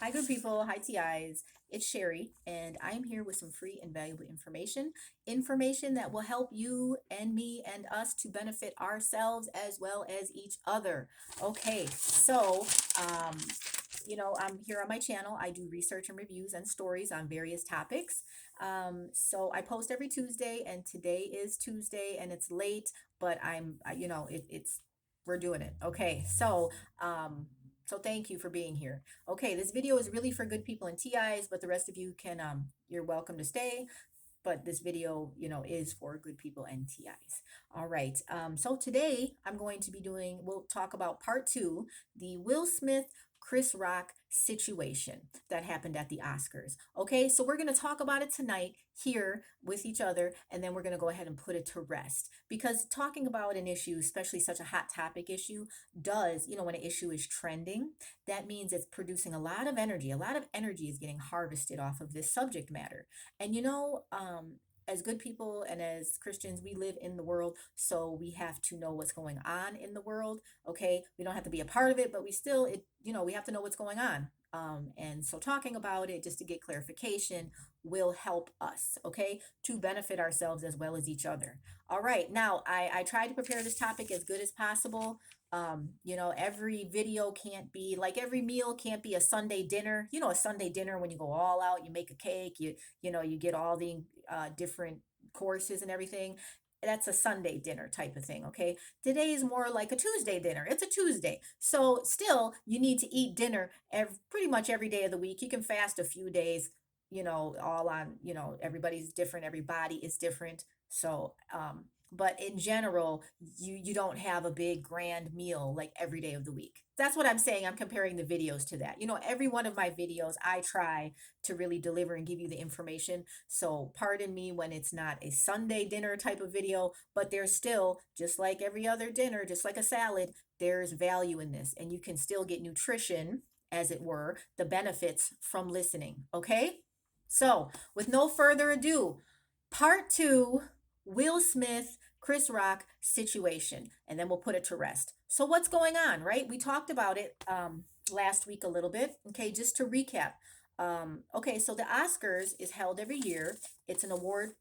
Hi, good people. Hi, TIs. It's Sherry, and I'm here with some free and valuable information. Information that will help you and me and us to benefit ourselves as well as each other. Okay, um, I'm here on my channel. I do research and reviews and stories on various topics. So I post every Tuesday, and today is Tuesday, and it's late, but it's we're doing it. Okay, so thank you for being here. Okay, this video is really for good people and TIs, but the rest of you you're welcome to stay. But this video, is for good people and TIs. All right. So today we'll talk about part two, the Will Smith Chris Rock situation that happened at the Oscars. Okay, so we're going to talk about it tonight here with each other, and then we're going to go ahead and put it to rest because talking about an issue, especially such a hot topic issue, when an issue is trending, that means it's producing a lot of energy. A lot of energy is getting harvested off of this subject matter. And as good people and as Christians, we live in the world, so we have to know what's going on in the world. Okay, we don't have to be a part of it, but we have to know what's going on. And so talking about it just to get clarification will help us, okay, to benefit ourselves as well as each other. All right, now I tried to prepare this topic as good as possible. Every video can't be like every meal can't be a Sunday dinner. A Sunday dinner when you go all out, you make a cake, you get all the different courses and everything. That's a Sunday dinner type of thing. Okay. Today is more like a Tuesday dinner. It's a Tuesday. So still, you need to eat dinner pretty much every day of the week. You can fast a few days, all on, everybody's different. Everybody is different. But in general, you don't have a big grand meal like every day of the week. That's what I'm saying. I'm comparing the videos to that. Every one of my videos, I try to really deliver and give you the information. So pardon me when it's not a Sunday dinner type of video, but there's still, just like every other dinner, just like a salad, there's value in this, and you can still get nutrition, as it were, the benefits from listening. Okay. So with no further ado, part two, Will Smith, Chris Rock situation, and then we'll put it to rest. So what's going on, right? We talked about it last week a little bit. Okay, just to recap. Okay, so the Oscars is held every year. It's an award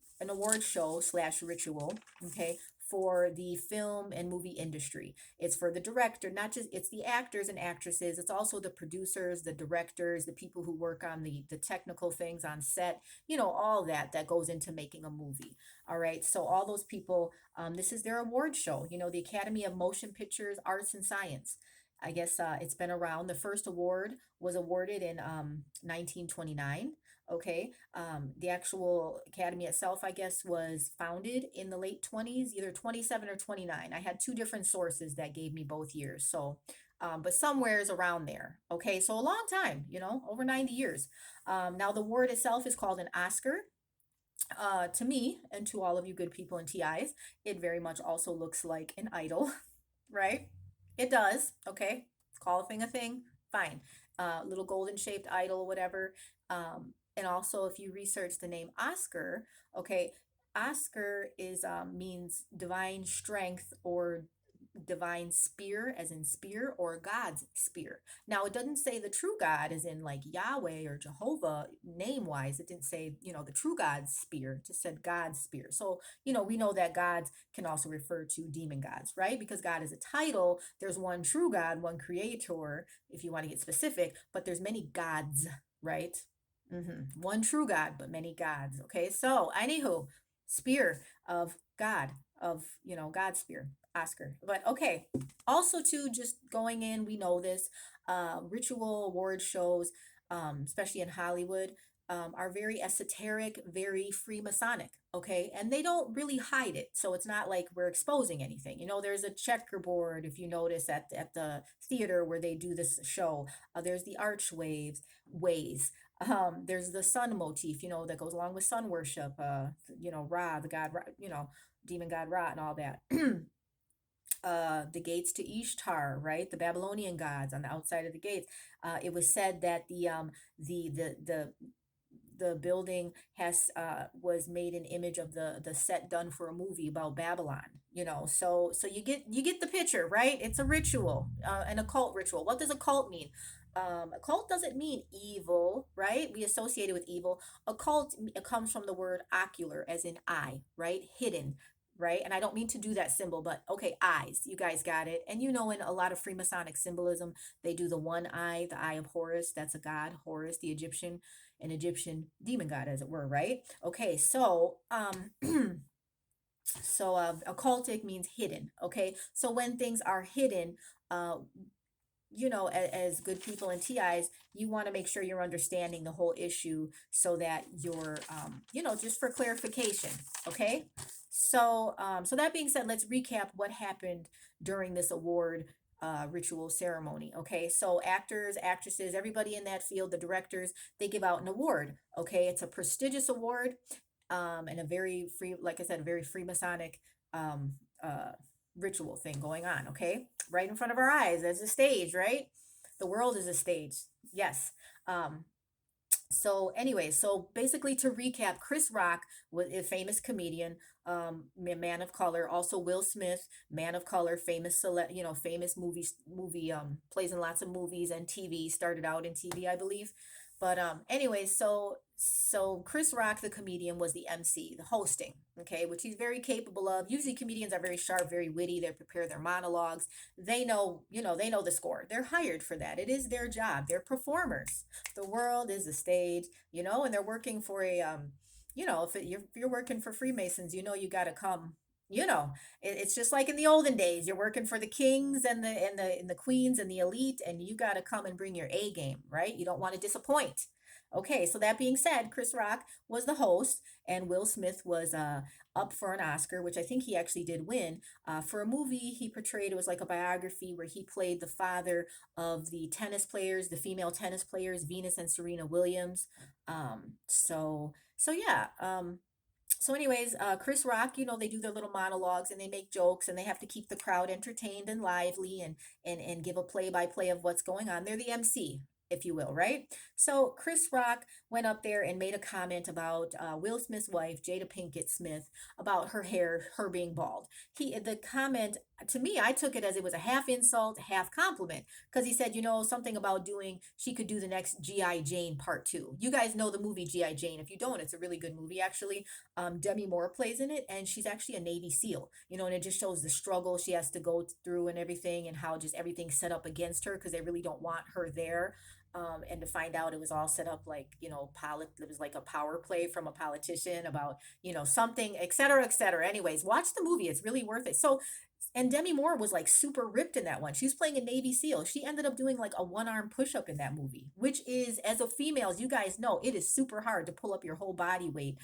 show slash ritual. Okay, for the film and movie industry. It's for the director, not just it's the actors and actresses. It's also the producers, the directors, the people who work on the technical things on set. All that goes into making a movie. All right. So all those people, this is their award show, the Academy of Motion Pictures, Arts and Science. I guess it's been around. The first award was awarded in 1929. Okay. The actual academy itself, I guess, was founded in the late 20s, either 27 or 29. I had two different sources that gave me both years. So, but somewhere is around there. Okay. So a long time, over 90 years. Now, the award itself is called an Oscar. To me and to all of you good people and TIs, it very much also looks like an idol, right? It does. Okay. Call a thing. Fine. Little golden shaped idol, whatever. And also, if you research the name Oscar, okay, Oscar is means divine strength or divine spear, as in spear, or God's spear. Now, it doesn't say the true God, as in like Yahweh or Jehovah, name wise. It didn't say, the true God's spear, it just said God's spear. So, we know that gods can also refer to demon gods, right? Because God is a title. There's one true God, one creator, if you want to get specific, but there's many gods, right? One true God, but many gods. Okay. So, anywho, spear of God, God's spear. Oscar. But okay. Also, too, just going in, we know this, ritual award shows, especially in Hollywood, are very esoteric, very Freemasonic. Okay. And they don't really hide it. So it's not like we're exposing anything. There's a checkerboard, if you notice, at the theater where they do this show. There's the ways. There's the sun motif, that goes along with sun worship, Ra, the god, Ra, demon god Ra, and all that. The gates to Ishtar, right? The Babylonian gods on the outside of the gates. It was said that the building was made an image of the set done for a movie about Babylon. So you get the picture, right? It's a ritual, an occult ritual. What does occult mean? Occult doesn't mean evil, right? We associate it with evil. Occult it comes from the word ocular, as in eye, right? Hidden, right? And I don't mean to do that symbol, but okay, eyes. You guys got it. And you know, in a lot of Freemasonic symbolism, they do the one eye, the eye of Horus. That's a god, Horus, the Egyptian, an Egyptian demon god, as it were, right? Okay, so occultic means hidden. Okay, so when things are hidden, uh, as good people and TIs, you want to make sure you're understanding the whole issue so that you're, just for clarification. Okay. So that being said, let's recap what happened during this award ritual ceremony. Okay. So actors, actresses, everybody in that field, the directors, they give out an award. Okay. It's a prestigious award, and a very free, like I said, a very Freemasonic, um, uh, ritual thing going on. Okay, right in front of our eyes. There's a stage, right? The world is a stage. Yes. Um, so basically, to recap, Chris Rock was a famous comedian, man of color. Also, Will Smith, man of color, famous famous movie, plays in lots of movies and TV. Started out in TV, I believe. But anyway, so Chris Rock, the comedian, was the MC, the hosting. Okay, which he's very capable of. Usually, comedians are very sharp, very witty. They prepare their monologues. They know the score. They're hired for that. It is their job. They're performers. The world is a stage, and they're working for a if you're working for Freemasons, you got to come. It's just like in the olden days. You're working for the kings and the queens and the elite, and you got to come and bring your A game, right? You don't want to disappoint. Okay, so that being said, Chris Rock was the host, and Will Smith was up for an Oscar, which I think he actually did win, for a movie he portrayed. It was like a biography where he played the father of the tennis players, the female tennis players, Venus and Serena Williams. So yeah. So anyways, Chris Rock, they do their little monologues and they make jokes and they have to keep the crowd entertained and lively and give a play by play of what's going on. They're the MC, if you will, right? So Chris Rock went up there and made a comment about Will Smith's wife, Jada Pinkett Smith, about her hair, her being bald. The comment, to me, I took it as it was a half insult, half compliment, because he said, something about she could do the next G.I. Jane part two. You guys know the movie G.I. Jane. If you don't, it's a really good movie, actually. Demi Moore plays in it, and she's actually a Navy SEAL, and it just shows the struggle she has to go through and everything, and how just everything's set up against her because they really don't want her there. And to find out it was all set up like, it was like a power play from a politician about, something, et cetera, et cetera. Anyways, watch the movie. It's really worth it. So, and Demi Moore was like super ripped in that one. She was playing a Navy SEAL. She ended up doing like a one arm push up in that movie, which is, as a female, as you guys know, it is super hard to pull up your whole body weight,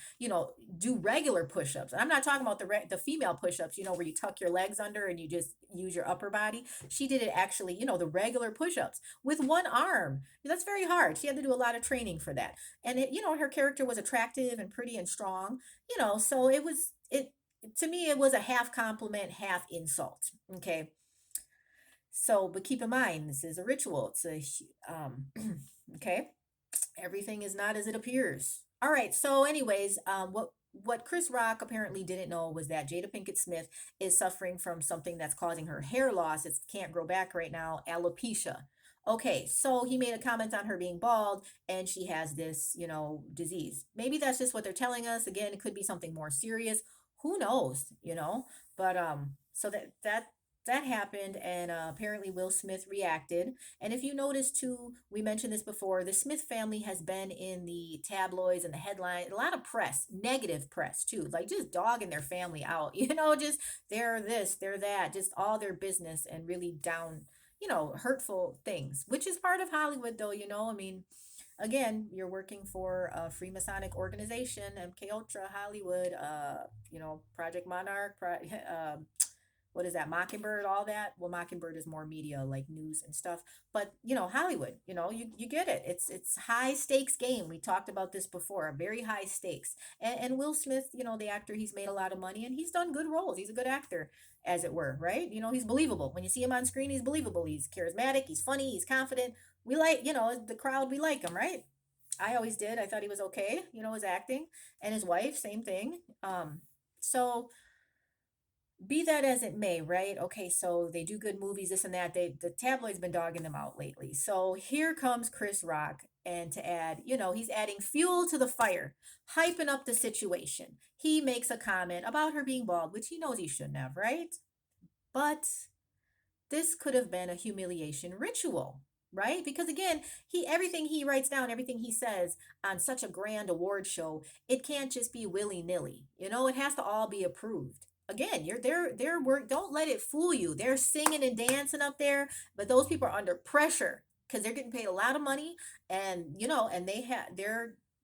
do regular push ups. And I'm not talking about the female push ups, where you tuck your legs under and you just use your upper body. She did it actually, the regular push ups with one arm. That's very hard. She had to do a lot of training for that. And her character was attractive and pretty and strong, so it to me, it was a half compliment, half insult. Okay. So, but keep in mind, this is a ritual. Okay. Everything is not as it appears. All right. So, anyways, what Chris Rock apparently didn't know was that Jada Pinkett Smith is suffering from something that's causing her hair loss. It can't grow back right now, alopecia. Okay, so he made a comment on her being bald and she has this, disease. Maybe that's just what they're telling us. Again, it could be something more serious. Who knows? But so that happened, and apparently Will Smith reacted. And if you notice too, we mentioned this before, the Smith family has been in the tabloids and the headline, a lot of press, negative press too, like just dogging their family out, just they're this, they're that, just all their business and really down, hurtful things, which is part of Hollywood though. I mean, again, you're working for a Freemasonic organization, MK Ultra, Hollywood, Project Monarch, what is that, Mockingbird, all that. Well, Mockingbird is more media, like news and stuff. But Hollywood, you get it. It's high stakes game. We talked about this before, very high stakes. And Will Smith, the actor, he's made a lot of money and he's done good roles. He's a good actor, as it were, right? He's believable. When you see him on screen, he's believable. He's charismatic, he's funny, he's confident. We like, the crowd, we like him, right? I always did. I thought he was okay, his acting. And his wife, same thing. So Be that as it may, right? Okay, so they do good movies, this and that. The tabloids been dogging them out lately. So here comes Chris Rock, and to add, he's adding fuel to the fire, hyping up the situation. He makes a comment about her being bald, which he knows he shouldn't have, right? But this could have been a humiliation ritual, right? Because again, he everything he writes down, everything he says on such a grand award show, it can't just be willy-nilly. It has to all be approved. Again, you're their work, don't let it fool you. They're singing and dancing up there, but those people are under pressure because they're getting paid a lot of money, and and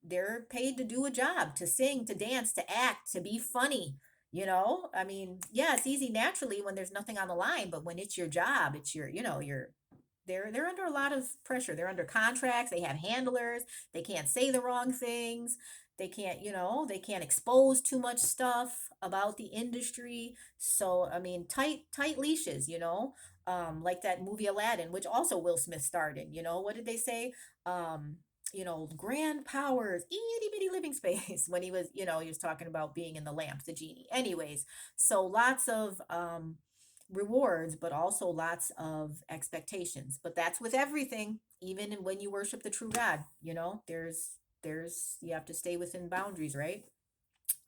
they're paid to do a job, to sing, to dance, to act, to be funny. I mean, yeah, it's easy naturally when there's nothing on the line, but when it's your job, it's they're under a lot of pressure. They're under contracts, they have handlers, they can't say the wrong things. They can't expose too much stuff about the industry. So, I mean, tight leashes, like that movie Aladdin, which also Will Smith starred in. What did they say? Um, grand powers, itty bitty living space when he was talking about being in the lamp, the genie. Anyways, so lots of rewards, but also lots of expectations. But that's with everything, even when you worship the true God, you have to stay within boundaries, right?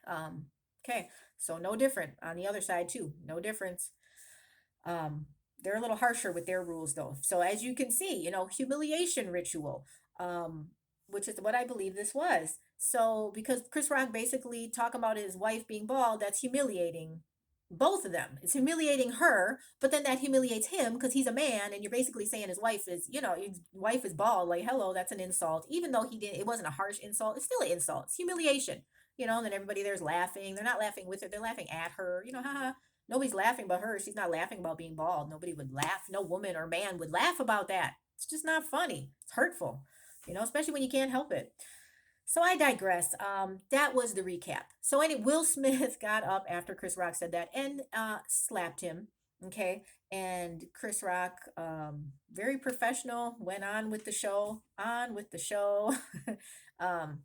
Um, okay, so no different on the other side too, no difference. Um, they're a little harsher with their rules though. So as you can see, humiliation ritual, um, which is what I believe this was. So because Chris Rock basically talking about his wife being bald, that's humiliating both of them. It's humiliating her, but then that humiliates him because he's a man, and you're basically saying his wife is bald. Like, hello, that's an insult. Even though it wasn't a harsh insult, it's still an insult. It's humiliation. And then everybody there's laughing. They're not laughing with her, they're laughing at her. Haha. Nobody's laughing but her. She's not laughing about being bald. Nobody would laugh. No woman or man would laugh about that. It's just not funny. It's hurtful, especially when you can't help it. So I digress. That was the recap. So anyway, Will Smith got up after Chris Rock said that and slapped him. Okay. And Chris Rock, very professional, went on with the show. um,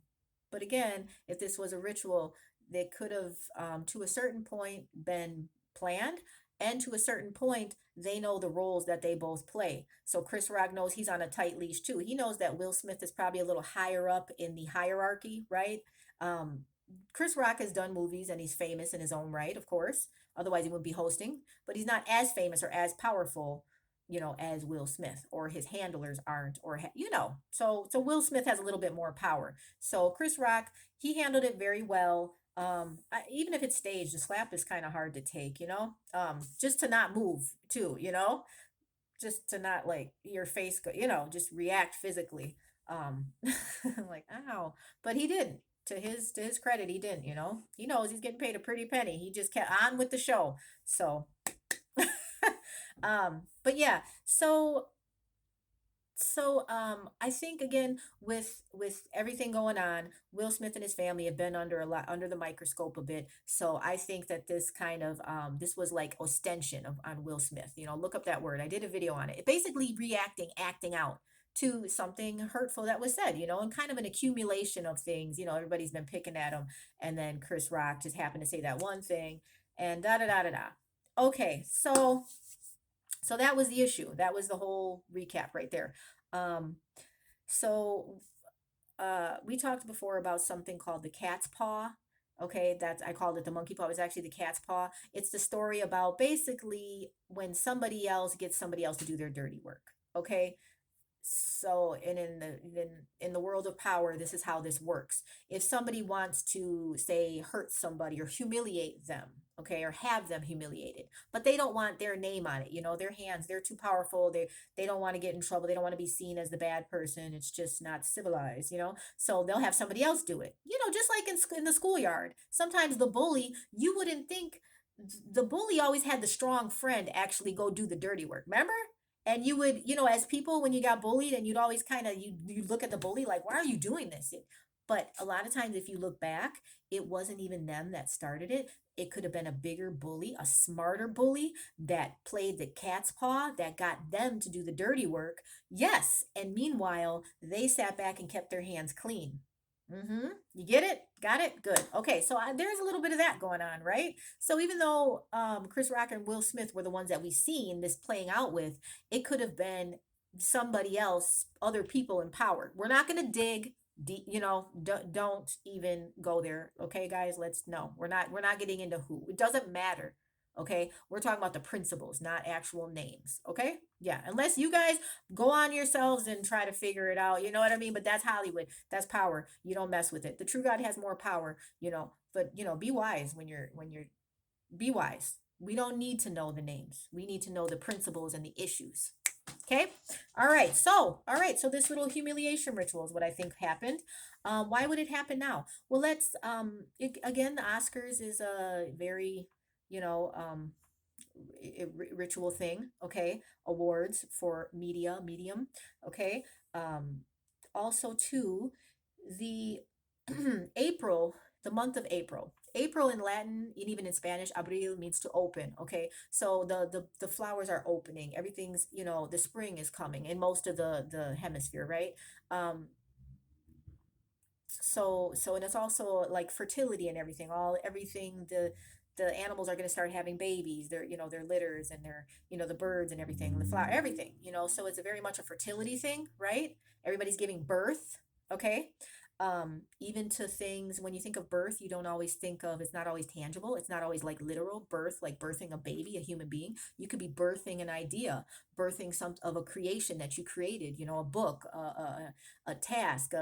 but again, if this was a ritual, they could have, to a certain point, been planned. And to a certain point, they know the roles that they both play. So Chris Rock knows he's on a tight leash too. He knows that Will Smith is probably a little higher up in the hierarchy, right? Um, Chris Rock has done movies and he's famous in his own right, of course. Otherwise, he wouldn't be hosting. But he's not as famous or as powerful, as Will Smith, or his handlers aren't, So Will Smith has a little bit more power. So Chris Rock, he handled it very well. Even if it's staged, the slap is kind of hard to take, just to not move too, just to not like your face go, just react physically. Like, ow. But he didn't. To his credit, he didn't, He knows he's getting paid a pretty penny. He just kept on with the show. So but yeah, I think again, with everything going on, Will Smith and his family have been under the microscope a bit. So I think that this kind of this was like ostension on Will Smith. Look up that word. I did a video on it. It basically reacting, acting out to something hurtful that was said, and kind of an accumulation of things. Everybody's been picking at him, and then Chris Rock just happened to say that one thing, and da da da da da. Okay, so that was the issue. That was the whole recap right there. Um, so we talked before about something called the cat's paw. Okay, that's I called it the monkey paw. It's actually the cat's paw. It's the story about basically when somebody else gets somebody else to do their dirty work. Okay, so and in the world of power, this is how this works. If somebody wants to say hurt somebody or humiliate them, okay, or have them humiliated, but they don't want their name on it, their hands, they're too powerful, they don't want to get in trouble, they don't want to be seen as the bad person, it's just not civilized, so they'll have somebody else do it, just like in the schoolyard. Sometimes the bully, you wouldn't think, the bully always had the strong friend actually go do the dirty work, remember? And you would, as people, when you got bullied, and you'd always kind of you look at the bully like, why are you doing this? But a lot of times, if you look back, it wasn't even them that started it. It could have been a bigger bully, a smarter bully that played the cat's paw, that got them to do the dirty work. Yes, and meanwhile, they sat back and kept their hands clean. Mm-hmm. You get it? Got it? Good. Okay, so there's a little bit of that going on, right? So even though Chris Rock and Will Smith were the ones that we seen this playing out with, it could have been somebody else, other people in power. We're not going to dig deep, don't even go there. Okay, guys, let's no. We're not getting into who. It doesn't matter. Okay? We're talking about the principles, not actual names. Okay? Yeah, unless you guys go on yourselves and try to figure it out. You know what I mean? But that's Hollywood. That's power. You don't mess with it. The true God has more power, but be wise when you're be wise. We don't need to know the names. We need to know the principles and the issues. Okay. All right. So this little humiliation ritual is what I think happened. Why would it happen now? Well, again, the Oscars is a very, you know, ritual thing. Okay. Awards for medium. Okay. Um, Also, too, the April, the month of April. April in Latin and even in Spanish, abril means to open. Okay, so the flowers are opening. Everything's, the spring is coming in most of the hemisphere, right? Um, and it's also like fertility and everything. Everything the animals are going to start having babies. Their litters and the birds and everything, the flower, everything. So it's a very much a fertility thing, right? Everybody's giving birth. Okay. Even to things, when you think of birth, you don't always think of, it's not always tangible. It's not always like literal birth, like birthing a baby, a human being. You could be birthing an idea, birthing some of a creation that you created, a book, a task,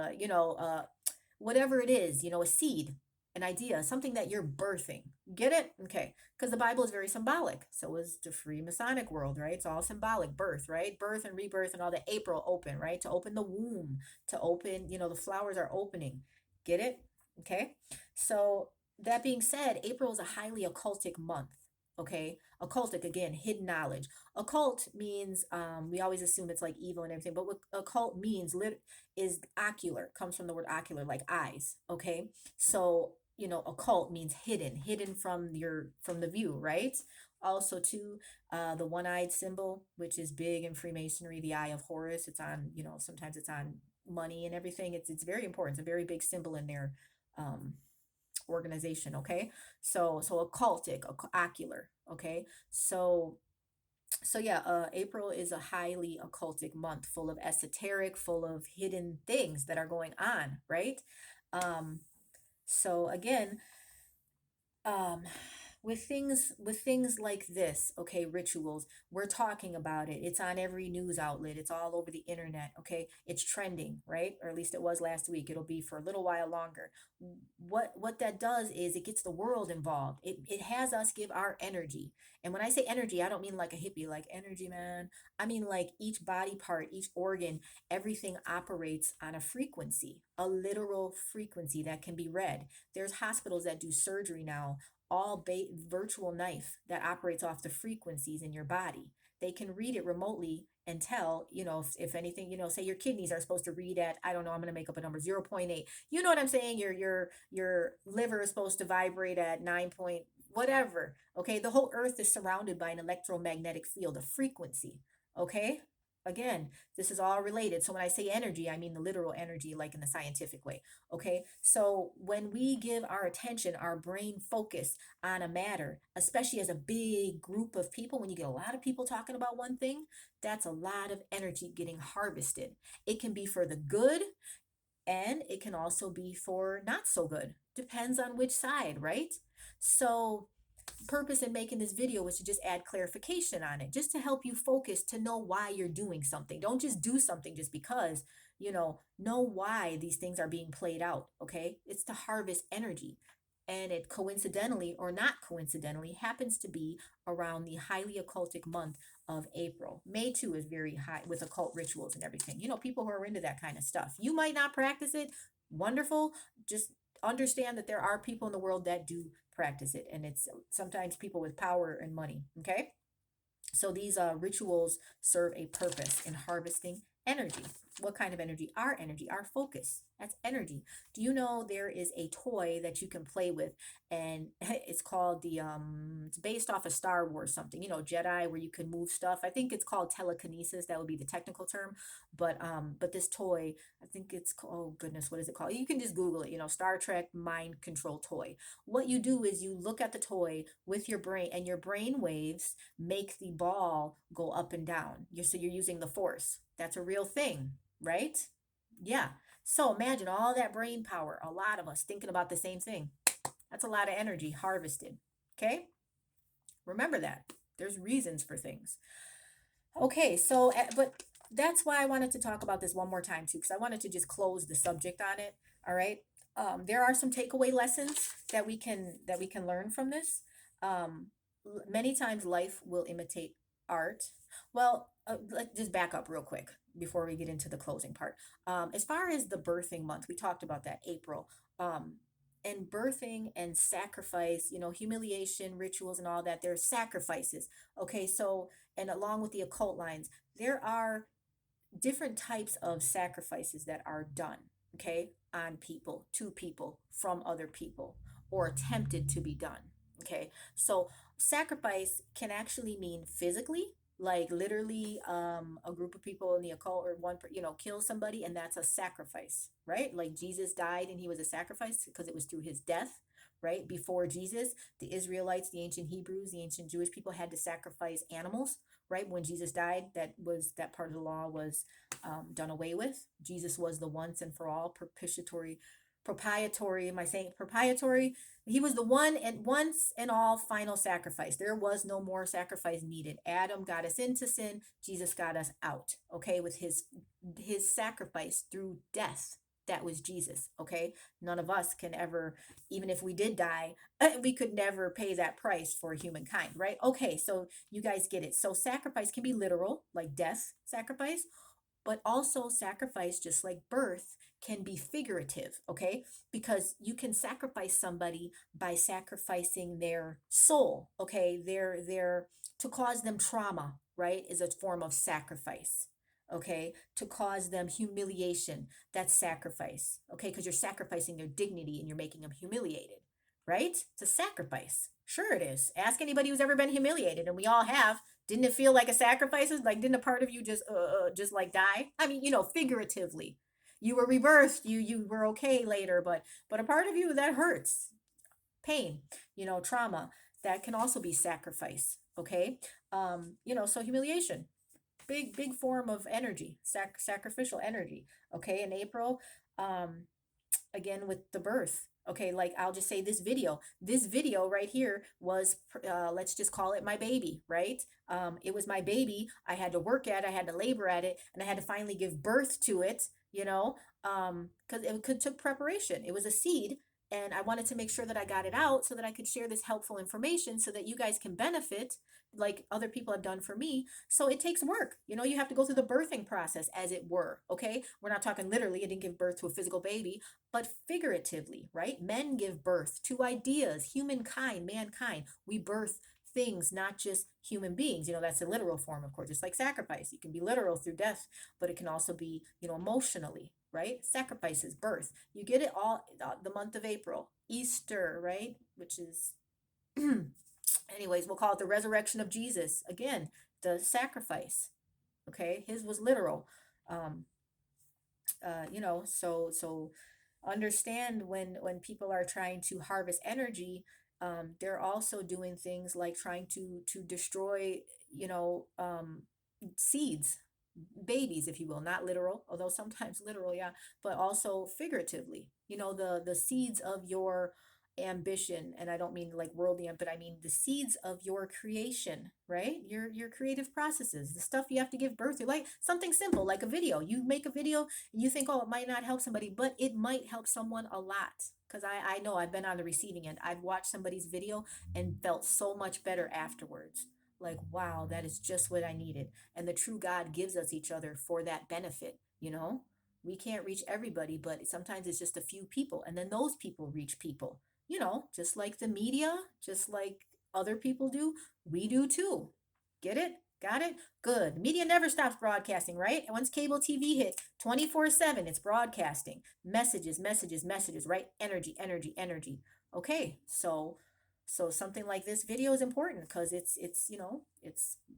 whatever it is, a seed, an idea, something that you're birthing. Get it? Okay. Because the Bible is very symbolic. So is the free Masonic world, right? It's all symbolic. Birth, right? Birth and rebirth and all the April open, right? To open the womb, to open, the flowers are opening. Get it? Okay. So that being said, April is a highly occultic month. Okay. Occultic, again, hidden knowledge. Occult means, we always assume it's like evil and everything, but what occult means is ocular, comes from the word ocular, like eyes. Okay. So, occult means hidden from the view, right? Also, too, the one-eyed symbol, which is big in Freemasonry, the Eye of Horus. It's on, sometimes it's on money and everything. It's very important. It's a very big symbol in their um, organization. Okay, so occultic, ocular. Okay, so yeah, April is a highly occultic month, full of esoteric, full of hidden things that are going on, right? Um, so again, um with things like this, okay, rituals, we're talking about it. It's on every news outlet, it's all over the internet. Okay, it's trending, right? Or at least it was last week. It'll be for a little while longer. What that does is it gets the world involved. It has us give our energy. And when I say energy, I don't mean like a hippie, like energy man. I mean like each body part, each organ, everything operates on a frequency, a literal frequency that can be read. There's hospitals that do surgery now, virtual knife that operates off the frequencies in your body. They can read it remotely and tell, if anything, say your kidneys are supposed to read at, I don't know, I'm going to make up a number, 0 0.8. You know what I'm saying? Your liver is supposed to vibrate at 9 point whatever. Okay, the whole earth is surrounded by an electromagnetic field, a frequency. Okay, again, this is all related. So when I say energy, I mean the literal energy, like in the scientific way. Okay, so when we give our attention, our brain focus on a matter, especially as a big group of people, when you get a lot of people talking about one thing, that's a lot of energy getting harvested. It can be for the good, and it can also be for not so good. Depends on which side, right? So purpose in making this video was to just add clarification on it, just to help you focus, to know why you're doing something. Don't just do something just because, know why these things are being played out. Okay, it's to harvest energy. And it coincidentally or not coincidentally happens to be around the highly occultic month of April. May too is very high with occult rituals and everything. People who are into that kind of stuff. You might not practice it. Wonderful. Just understand that there are people in the world that do practice it, and it's sometimes people with power and money. Okay, so these rituals serve a purpose in harvesting energy. What kind of energy? Our energy, our focus. That's energy. Do you know there is a toy that you can play with, and it's called it's based off of Star Wars something, Jedi, where you can move stuff. I think it's called telekinesis. That would be the technical term. But this toy, I think it's called, oh goodness, what is it called? You can just Google it, Star Trek mind control toy. What you do is you look at the toy with your brain, and your brain waves make the ball go up and down. So you're using the force. That's a real thing, right? Yeah. So imagine all that brain power, a lot of us thinking about the same thing. That's a lot of energy harvested. Okay? Remember that. There's reasons for things. Okay, so but that's why I wanted to talk about this one more time too, because I wanted to just close the subject on it. All right. There are some takeaway lessons that we can learn from this. Many times life will imitate art. Well, let's just back up real quick before we get into the closing part. As far as the birthing month, we talked about that, April. Um, and birthing and sacrifice, humiliation, rituals, and all that. There's sacrifices. Okay, so and along with the occult lines, there are different types of sacrifices that are done, okay, on people, to people, from other people, or attempted to be done. Okay, so sacrifice can actually mean physically, like literally a group of people in the occult, or kill somebody, and that's a sacrifice, right? Like Jesus died and he was a sacrifice because it was through his death. Right before Jesus, the Israelites, the ancient Hebrews, the ancient Jewish people had to sacrifice animals. Right when Jesus died, that part of the law was done away with. Jesus was the once and for all propitiatory, proprietary. Am I saying proprietary? He was the one and once and all final sacrifice. There was no more sacrifice needed. Adam got us into sin. Jesus got us out. Okay, with his sacrifice through death. That was Jesus. Okay, none of us can ever, even if we did die, we could never pay that price for humankind. Right? Okay, so you guys get it. So sacrifice can be literal, like death sacrifice, but also sacrifice, just like birth, can be figurative. Okay, because you can sacrifice somebody by sacrificing their soul. Okay, their to cause them trauma, right, is a form of sacrifice. Okay, to cause them humiliation, that's sacrifice. Okay, because you're sacrificing their dignity and you're making them humiliated. Right, it's a sacrifice. Sure it is. Ask anybody who's ever been humiliated, and we all have. Didn't it feel like a sacrifice? Like, didn't a part of you just like die? I mean, figuratively, you were rebirthed. You were okay later, but a part of you that hurts, pain, trauma, that can also be sacrifice. Okay, so humiliation, big form of energy, sacrificial energy. Okay, in April, um, again with the birth. Okay, like I'll just say this video right here was, let's just call it my baby, right? It was my baby. I had to work at it, I had to labor at it, and I had to finally give birth to it, because it took preparation. It was a seed, and I wanted to make sure that I got it out so that I could share this helpful information so that you guys can benefit like other people have done for me. So it takes work. You have to go through the birthing process, as it were. Okay, we're not talking literally, it didn't give birth to a physical baby, but figuratively, right? Men give birth to ideas, humankind, mankind. We birth things, not just human beings. That's a literal form, of course. It's like sacrifice. It can be literal through death, but it can also be, emotionally, right? Sacrifices, birth. You get it all, the month of April, Easter, right? Which is, anyways, we'll call it the resurrection of Jesus. Again, the sacrifice. Okay, his was literal. Um, so understand when people are trying to harvest energy, they're also doing things like trying to destroy, you know um seeds, babies, if you will, not literal, although sometimes literal, yeah, but also figuratively, the seeds of your ambition. And I don't mean like worldly, but I mean the seeds of your creation, right? Your creative processes, the stuff you have to give birth to, like something simple like a video. You make a video and you think, oh, it might not help somebody, but it might help someone a lot. Because I know I've been on the receiving end. I've watched somebody's video and felt so much better afterwards. Like, wow, that is just what I needed. And the true God gives us each other for that benefit. We can't reach everybody, but sometimes it's just a few people. And then those people reach people, just like the media, just like other people do, we do too. Get it? Got it? Good. Media never stops broadcasting, right? And once cable TV hit 24/7, it's broadcasting. Messages, messages, messages, right? Energy, energy, energy. Okay. So something like this video is important because it's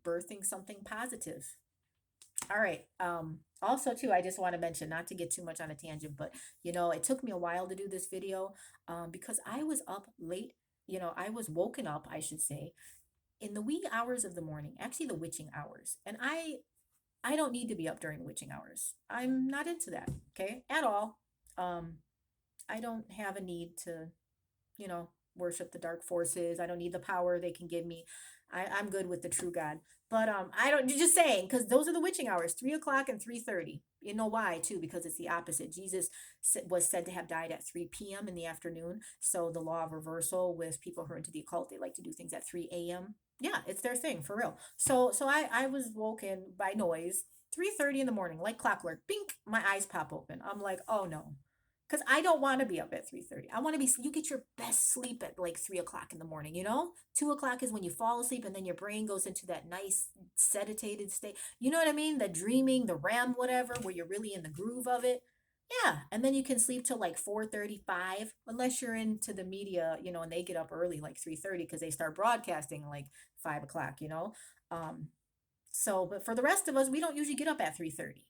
birthing something positive. All right. Also too, I just want to mention, not to get too much on a tangent, but it took me a while to do this video, because I was up late. I was woken up, I should say, in the wee hours of the morning, actually the witching hours. And I don't need to be up during the witching hours. I'm not into that, okay? At all. Um, I don't have a need to, you know, worship the dark forces. I don't need the power they can give me. I'm good with the true God. But I don't, just saying, because those are the witching hours, 3 o'clock and 3:30. You know why too? Because it's the opposite. Jesus was said to have died at 3 p.m. in the afternoon. So the law of reversal with people who are into the occult, they like to do things at 3 a.m. Yeah, it's their thing for real. So I was woken by noise, 3:30 in the morning, like clockwork. Bink, my eyes pop open. I'm like, oh no, because I don't want to be up at 3:30. I want to be, you get your best sleep at like 3 o'clock in the morning, 2 o'clock is when you fall asleep and then your brain goes into that nice sedated state. You know what I mean? The dreaming, the REM, whatever, where you're really in the groove of it. Yeah. And then you can sleep till like 4:35, unless you're into the media, and they get up early, like 3:30, because they start broadcasting like 5 o'clock. Um, but for the rest of us, we don't usually get up at 3:30.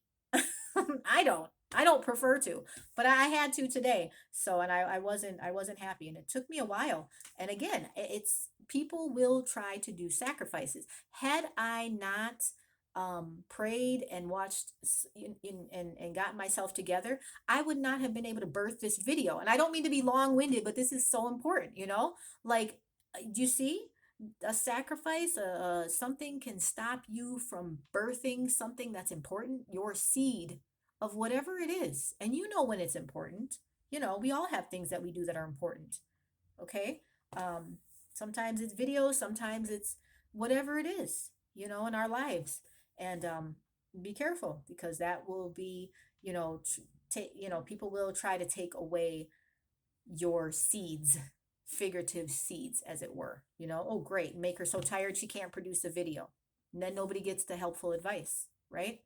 I don't. I don't prefer to, but I had to today. So, and I wasn't happy, and it took me a while. And again, it's people will try to do sacrifices. Had I not prayed and watched and got myself together, I would not have been able to birth this video. And I don't mean to be long-winded, but this is so important. Like, do you see? A sacrifice, something can stop you from birthing something that's important, your seed of whatever it is. And when it's important. We all have things that we do that are important. Okay. Sometimes it's videos, sometimes it's whatever it is, in our lives. And be careful, because that will be, people will try to take away your seeds, figurative seeds, as it were. Oh, great, make her so tired she can't produce a video. And then nobody gets the helpful advice, right?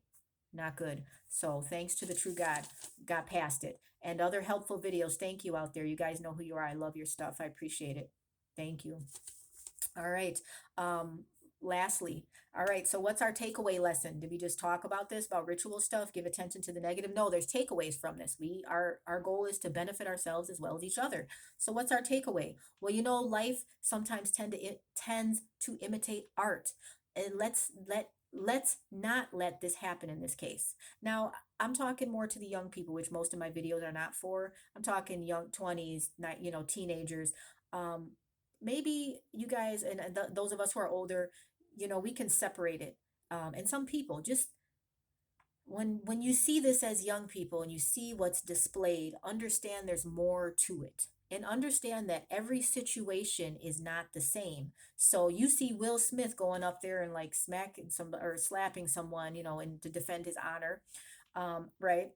Not good. So, thanks to the true God, got past it. And other helpful videos. Thank you out there. You guys know who you are. I love your stuff. I appreciate it. Thank you. All right. Um, Lastly, all right. So what's our takeaway lesson? Did we just talk about this, about ritual stuff, give attention to the negative? No, there's takeaways from this. Our goal is to benefit ourselves as well as each other. So what's our takeaway? Well, life sometimes it tends to imitate art. And let's not let this happen in this case. Now, I'm talking more to the young people, which most of my videos are not for. I'm talking young 20s, not, teenagers. Um, Maybe you guys, and those of us who are older, we can separate it. And some people, just when you see this as young people and you see what's displayed, understand there's more to it. And understand that every situation is not the same. So you see Will Smith going up there and like smacking some or slapping someone, and to defend his honor, right?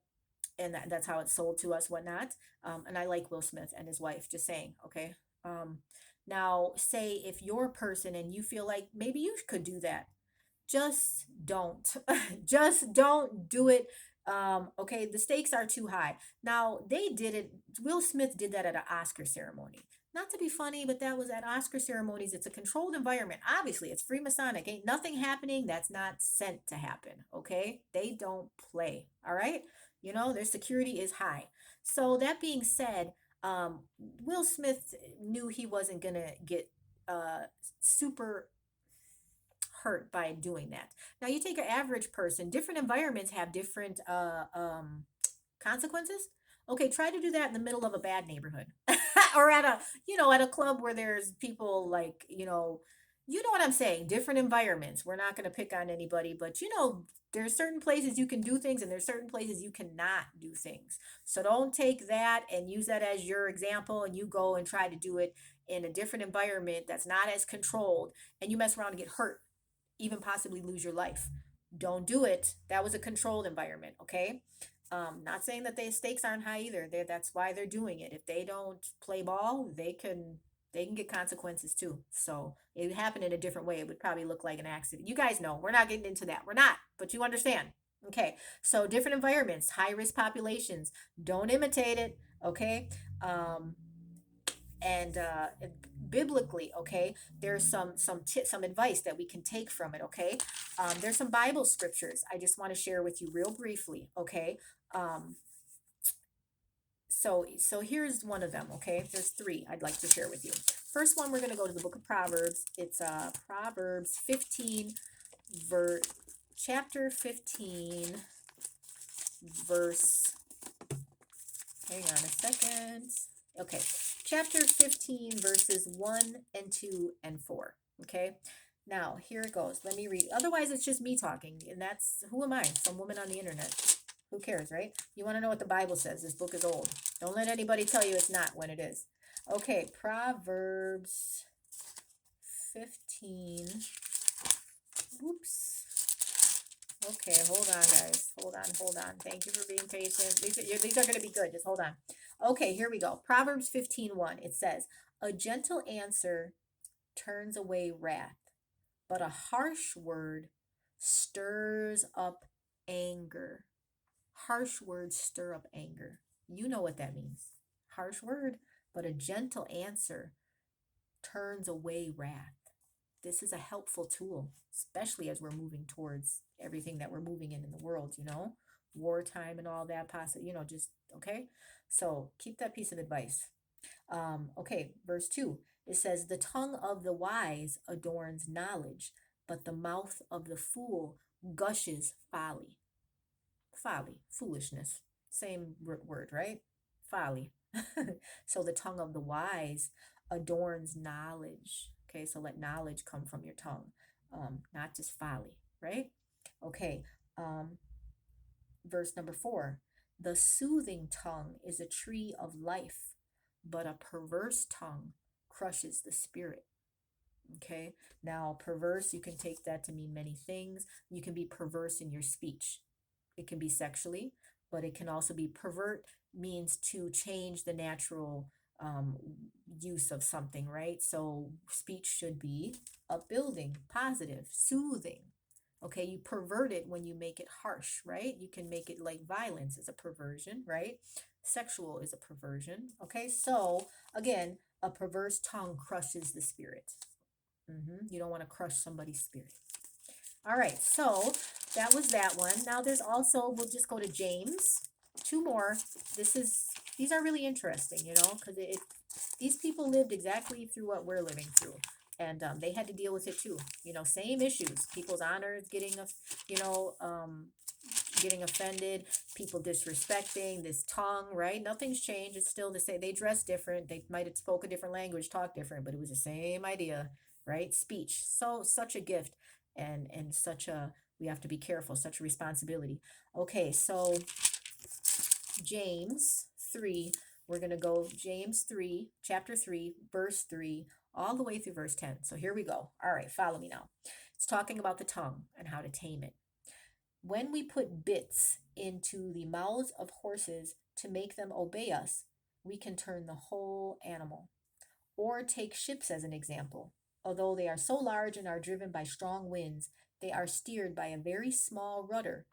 And that's how it's sold to us, whatnot. And I like Will Smith and his wife, just saying, okay. um Now, say if you're a person and you feel like maybe you could do that, just don't. Just don't do it. Okay, the stakes are too high. Now, they did it. Will Smith did that at an Oscar ceremony. Not to be funny, but that was at Oscar ceremonies. It's a controlled environment. Obviously, it's Freemasonic. Ain't nothing happening that's not sent to happen. Okay, they don't play. All right, their security is high. So that being said, Will Smith knew he wasn't gonna get super hurt by doing that. Now, you take an average person, different environments have different consequences. Okay, try to do that in the middle of a bad neighborhood or at a club where there's people like, what I'm saying, different environments. We're not going to pick on anybody, but there's certain places you can do things and there's certain places you cannot do things. So don't take that and use that as your example and you go and try to do it in a different environment that's not as controlled, and you mess around and get hurt, even possibly lose your life. Don't do it. That was a controlled environment, okay? Not saying that the stakes aren't high either. That's why they're doing it. If they don't play ball, they can They can get consequences too. So it would happen in a different way. It would probably look like an accident. You guys know, we're not getting into that. We're not, but you understand. Okay. So different environments, high risk populations, don't imitate it. Okay. Um, and biblically, okay, there's some advice that we can take from it. Okay. There's some Bible scriptures I just want to share with you real briefly. Okay. Um, so here's one of them. Okay, there's three I'd like to share with you. First one, we're going to go to the book of Proverbs. It's Proverbs 15, ver chapter 15, verse, hang on a second. Okay, chapter 15, verses 1 and 2 and 4. Okay, now here it goes. Let me read. Otherwise, it's just me talking, and that's, who am I? Some woman on the internet. Who cares, right? You want to know what the Bible says. This book is old. Don't let anybody tell you it's not when it is. Okay, Proverbs 15. Oops. Okay, hold on, guys. Hold on. Thank you for being patient. These are going to be good. Just hold on. Okay, here we go. Proverbs 15:1. It says, "A gentle answer turns away wrath, but a harsh word stirs up anger." Harsh words stir up anger. You know what that means. Harsh word, but a gentle answer turns away wrath. This is a helpful tool, especially as we're moving towards everything that we're moving in the world, wartime and all that, possibly, just okay. So keep that piece of advice. Okay, verse 2, it says, "The tongue of the wise adorns knowledge, but the mouth of the fool gushes folly." Folly, foolishness, same word, right? Folly. So the tongue of the wise adorns knowledge. Okay, so let knowledge come from your tongue, not just folly, right? Okay, um, verse number 4, "The soothing tongue is a tree of life, but a perverse tongue crushes the spirit." Okay, now perverse, you can take that to mean many things. You can be perverse in your speech. It can be sexually, but it can also be pervert, means to change the natural um, use of something, right? So speech should be upbuilding, positive, soothing. Okay, you pervert it when you make it harsh, right? You can make it like violence is a perversion, right? Sexual is a perversion. Okay, so again, a perverse tongue crushes the spirit. You don't want to crush somebody's spirit. All right, so that was that one. Now there's also, we'll just go to James. Two more. These are really interesting, because these people lived exactly through what we're living through. And they had to deal with it too. Same issues. People's honors getting offended, people disrespecting this tongue, right? Nothing's changed. It's still the same. They dress different. They might have spoke a different language, talk different, but it was the same idea, right? Speech. So such a gift and such a, we have to be careful, such a responsibility. Okay, so James 3, we're going to go James 3, chapter 3, verse 3, all the way through verse 10. So here we go. All right, follow me now. It's talking about the tongue and how to tame it. "When we put bits into the mouths of horses to make them obey us, we can turn the whole animal. Or take ships as an example. Although they are so large and are driven by strong winds, they are steered by a very small rudder